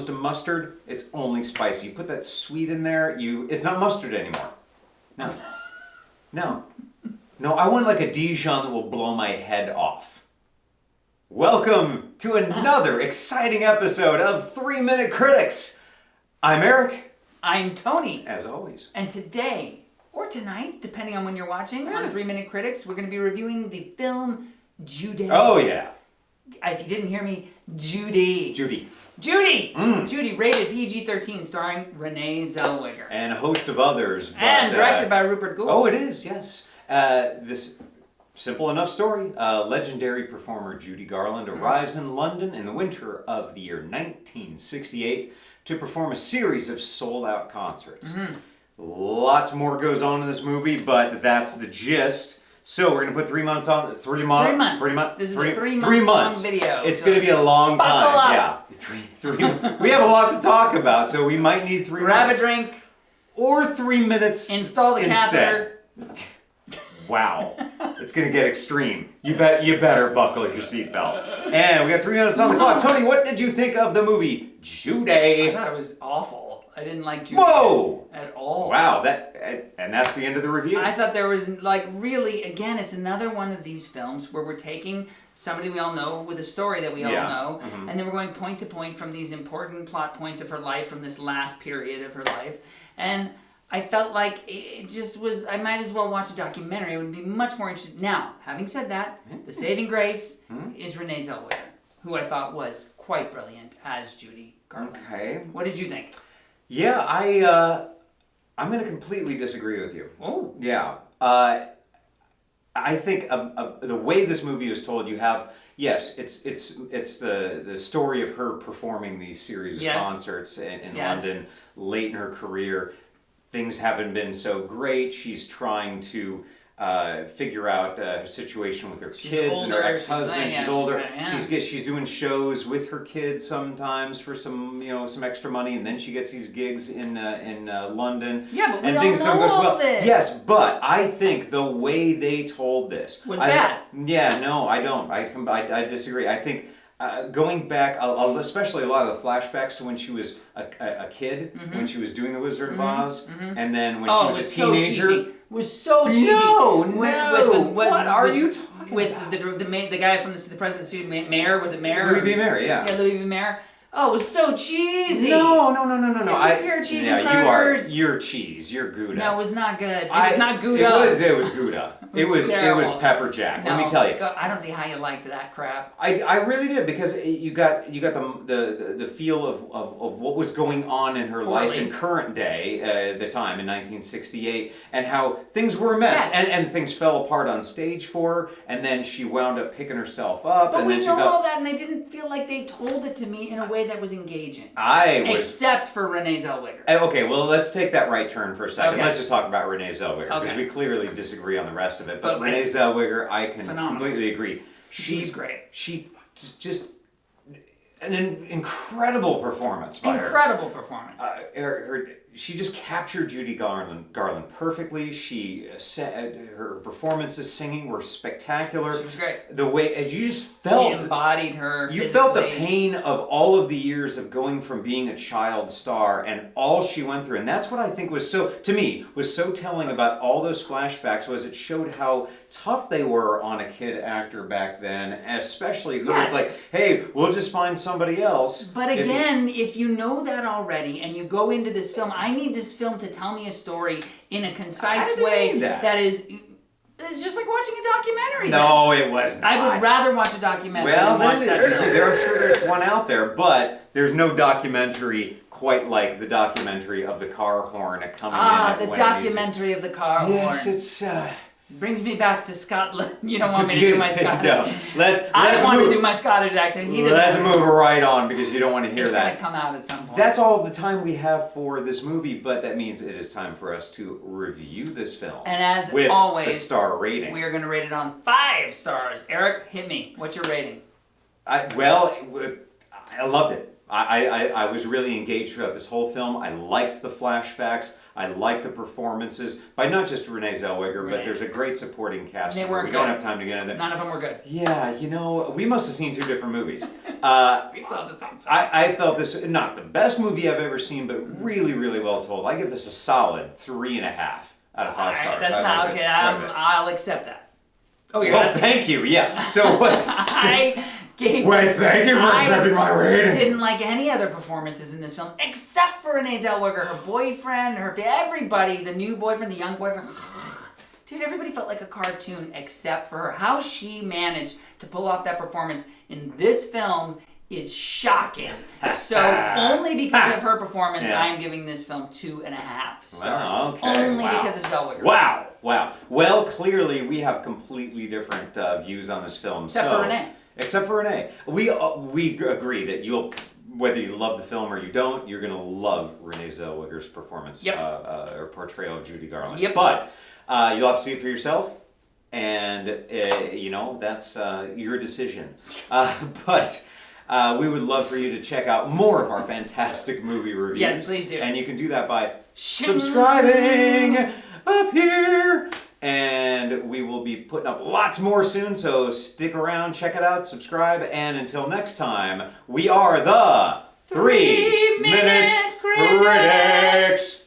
comes to mustard, it's only spicy. You put that sweet in there, it's not mustard anymore. No. No. No, I want like a Dijon that will blow my head off. Welcome to another exciting episode of 3 Minute Critics. I'm Eric. I'm Tony. As always. And today, or tonight, depending on when you're watching, on 3 Minute Critics, we're going to be reviewing the film Judy. Oh, yeah. If you didn't hear me, Judy. Judy. Judy, rated PG-13, starring Renée Zellweger. And a host of others. But, and directed by Rupert Gould. Oh, it is, yes. This simple enough story. Legendary performer Judy Garland arrives in London in the winter of the year 1968 to perform a series of sold-out concerts. Lots more goes on in this movie, but that's the gist. So we're going to put 3 months on. 3 months. 3 months. 3 months. This is a 3 month long video. It's going to be a long buckle time. up. Yeah. Three. We have a lot to talk about, so we might need 3 Grab months. a drink. Or 3 minutes. Install the catheter. Wow. It's going to get extreme. You better buckle your seatbelt. And we got 3 minutes on the clock. Tony, what did you think of the movie Judy? I thought it was awful. I didn't like Judy at all. Wow, and that's the end of the review. I thought there was, really, again, it's another one of these films where we're taking somebody we all know with a story that we all know, and then we're going point to point from these important plot points of her life from this last period of her life. And I felt like it just was, I might as well watch a documentary. I would be much more interested. Now, having said that, the saving grace is Renée Zellweger, who I thought was quite brilliant as Judy Garland. Okay. What did you think? Yeah, I'm going to completely disagree with you. Oh. Yeah. I think the way this movie is told, you have, yes, it's the story of her performing these series of concerts in London late in her career. Things haven't been so great. She's trying to figure out her situation with her kids and her ex-husband. She's older. She's doing shows with her kids sometimes for some extra money, and then she gets these gigs in London. Yeah, but and things don't go so well. Yes, but I think the way they told this was bad. Yeah, no, I don't. I disagree. I think. Going back, especially a lot of the flashbacks to when she was a kid, when she was doing The Wizard of Oz, and then when she was a teenager. It was so cheesy. No. What are you talking about? With the guy from the President's Suit, Mayor, was it Mayor? Louis B. Mayer, yeah. Yeah, Louis B. Mayer. Oh, it was so cheesy. No. It was pure cheese and crackers. You're cheese. You're Gouda. No, it was not good. It was not Gouda. It was Gouda. It was pepper jack. Let me tell you. I don't see how you liked that crap. I really did, because you got the feel of what was going on in her life in current day at the time in 1968, and how things were a mess, and things fell apart on stage for her, and then she wound up picking herself up. But and we then know all that, and I didn't feel like they told it to me in a way that was engaging. Except for Renée Zellweger. Okay, well, let's take that right turn for a second. Okay. Let's just talk about Renée Zellweger, because we clearly disagree on the rest of it. But Renée Zellweger, I can completely agree. She's great. She just an incredible performance by her. Incredible performance. She just captured Judy Garland perfectly. Her performances singing were spectacular. She was great. The way you just felt, she embodied her. You felt the pain of all of the years of going from being a child star and all she went through, and that's what I think was so telling about all those flashbacks. Was it showed how tough they were on a kid actor back then, especially who was like, hey, we'll just find somebody else. But again, if you know that already and you go into this film, I need this film to tell me a story in a concise way that is. It's just like watching a documentary. No, it wasn't. I would rather watch a documentary than watch that film. I'm sure there's one out there, but there's no documentary quite like the documentary of the car horn coming in. The documentary of the car horn. Yes, it's. Brings me back to Scotland. You don't want me to do my Scottish. No, I want to do my Scottish accent. Let's move right on, because you don't want to hear that. It's going to come out at some point. That's all the time we have for this movie, but that means it is time for us to review this film. And as with always, the star rating. We are going to rate it on 5 stars. Eric, hit me. What's your rating? I loved it. I was really engaged throughout this whole film. I liked the flashbacks. I liked the performances by not just Renée Zellweger, but there's a great supporting cast. They weren't we good. don't have time to get into that. None of them were good. Yeah, we must have seen two different movies. We saw the same thing. I felt this, not the best movie I've ever seen, but really, really well told. I give this a solid 3.5 out of 5 stars. That's not okay. I'll accept that. Oh, yeah. Well, thank you. Yeah. So what? I gave. Wait, thank you for accepting my rating. Didn't like any other performances in this film except for Renée Zellweger, her boyfriend, everybody, the new boyfriend, the young boyfriend. Dude, everybody felt like a cartoon except for her. How she managed to pull off that performance in this film is shocking. So only because of her performance, I am giving this film 2.5 stars. Wow, okay. Only because of Zellweger. Wow. Well, clearly we have completely different views on this film. Except for Renée. Except for Renée. We agree that whether you love the film or you don't, you're going to love Renée Zellweger's performance or portrayal of Judy Garland. Yep. But you'll have to see it for yourself. And, that's your decision. But we would love for you to check out more of our fantastic movie reviews. Yes, please do. And you can do that by subscribing up here. And we will be putting up lots more soon, so stick around, check it out, subscribe, and until next time, we are the 3 Minute Critics!